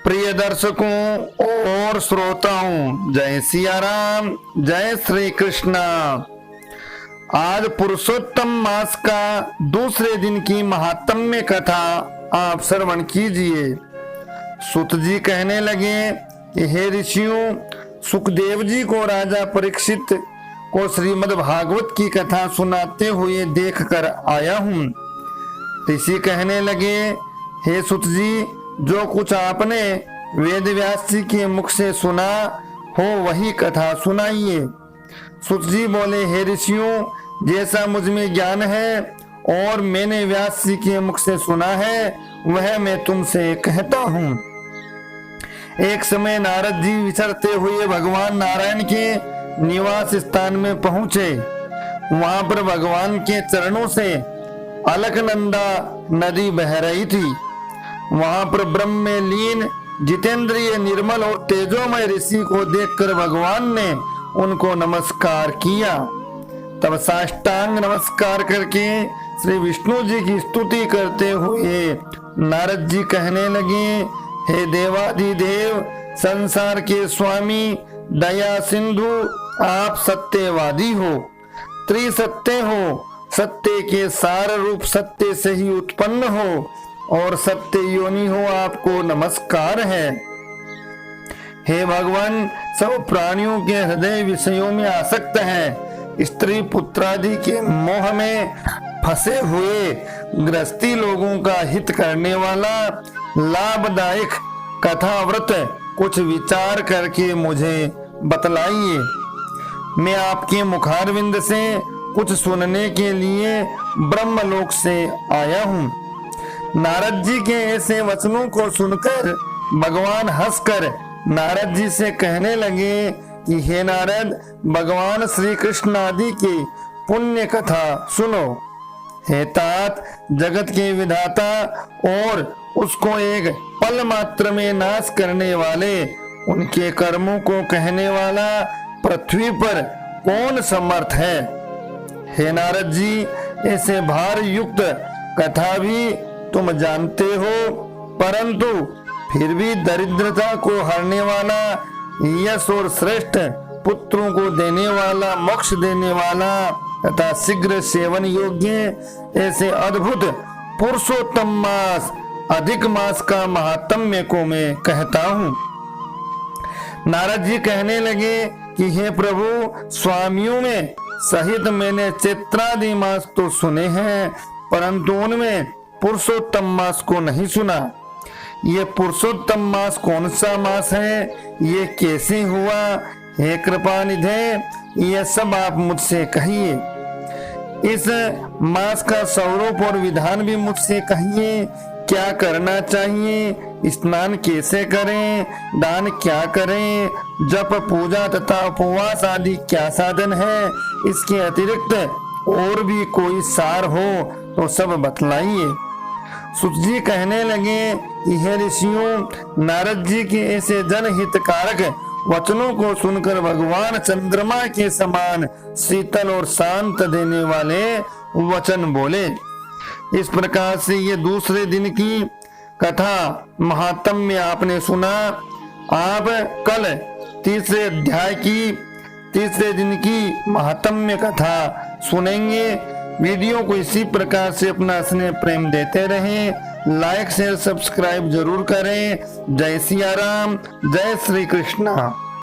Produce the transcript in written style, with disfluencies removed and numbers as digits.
प्रिय दर्शकों और श्रोताओं, जय सिया राम, जय श्री कृष्णा। आज पुरुषोत्तम मास का दूसरे दिन की महात्म्य कथा आप श्रवण कीजिए। सुत जी कहने लगे कि हे ऋषियों, सुखदेव जी को राजा परीक्षित को श्रीमद् भागवत की कथा सुनाते हुए देखकर आया हूँ। ऋषि कहने लगे, हे सुत जी, जो कुछ आपने वेद व्यास जी के मुख से सुना हो वही कथा सुनाइए। सुत जी बोले, हे ऋषियों, जैसा मुझ में ज्ञान है और मैंने व्यास जी के मुख से सुना है वह मैं तुमसे कहता हूँ। एक समय नारद जी विचरते हुए भगवान नारायण के निवास स्थान में पहुंचे। वहां पर भगवान के चरणों से अलकनंदा नदी बह रही थी। वहां पर ब्रह्म में लीन जितेंद्रिय निर्मल और तेजोमय ऋषि को देखकर भगवान ने उनको नमस्कार किया। तब साष्टांग नमस्कार करके श्री विष्णु जी की स्तुति करते हुए नारद जी कहने लगे, हे देवाधिदेव, संसार के स्वामी, दया सिंधु, आप सत्यवादी हो, त्रिसत्य हो, सत्य के सार रूप सत्य से ही उत्पन्न हो और सत्य योनि हो, आपको नमस्कार है। हे भगवान, सब प्राणियों के हृदय विषयों में आसक्त हैं, स्त्री पुत्रादि के मोह में फंसे हुए गृहस्थी लोगों का हित करने वाला लाभदायक कथाव्रत कुछ विचार करके मुझे बतलाइए। मैं आपके मुखारविंद से कुछ सुनने के लिए ब्रह्मलोक से आया हूँ। नारद जी के ऐसे वचनों को सुनकर भगवान हंसकर नारद जी से कहने लगे कि हे नारद, भगवान श्री कृष्ण आदि की पुण्य कथा सुनो। हे तात, जगत के विधाता और उसको एक पल मात्र में नाश करने वाले, उनके कर्मों को कहने वाला पृथ्वी पर कौन समर्थ है। हे नारद जी, ऐसे भार युक्त कथा भी तुम जानते हो, परंतु फिर भी दरिद्रता को हरने वाला, यश और श्रेष्ठ पुत्रों को देने वाला, मोक्ष देने वाला तथा शीघ्र सेवन योग्य ऐसे अद्भुत पुरुषोत्तम मास, अधिक मास का महात्म्य को मैं कहता हूँ। नारद जी कहने लगे कि हे प्रभु, स्वामियों में सहित मैंने चैत्रादि मास तो सुने हैं, परंतु उनमें पुरुषोत्तम मास को नहीं सुना। ये पुरुषोत्तम मास कौन सा मास है, ये कैसे हुआ? हे कृपानिधे, ये सब आप मुझसे कहिए। इस मास का स्वरूप और विधान भी मुझसे कहिए। क्या करना चाहिए, स्नान कैसे करें, दान क्या करें, जप पूजा तथा उपवास आदि क्या साधन है, इसके अतिरिक्त और भी कोई सार हो तो सब बतलाइए। सुत जी कहने लगे कि हे ऋषियों, नारद जी के ऐसे जनहितकारक वचनों को सुनकर भगवान चंद्रमा के समान शीतल और शांत देने वाले वचन बोले। इस प्रकार से ये दूसरे दिन की कथा महात्म्य आपने सुना। आप कल तीसरे अध्याय की तीसरे दिन की महात्म्य कथा सुनेंगे। वीडियो को इसी प्रकार से अपना स्नेह प्रेम देते रहें। लाइक शेयर सब्सक्राइब जरूर करें। जय सिया राम, जय श्री कृष्णा।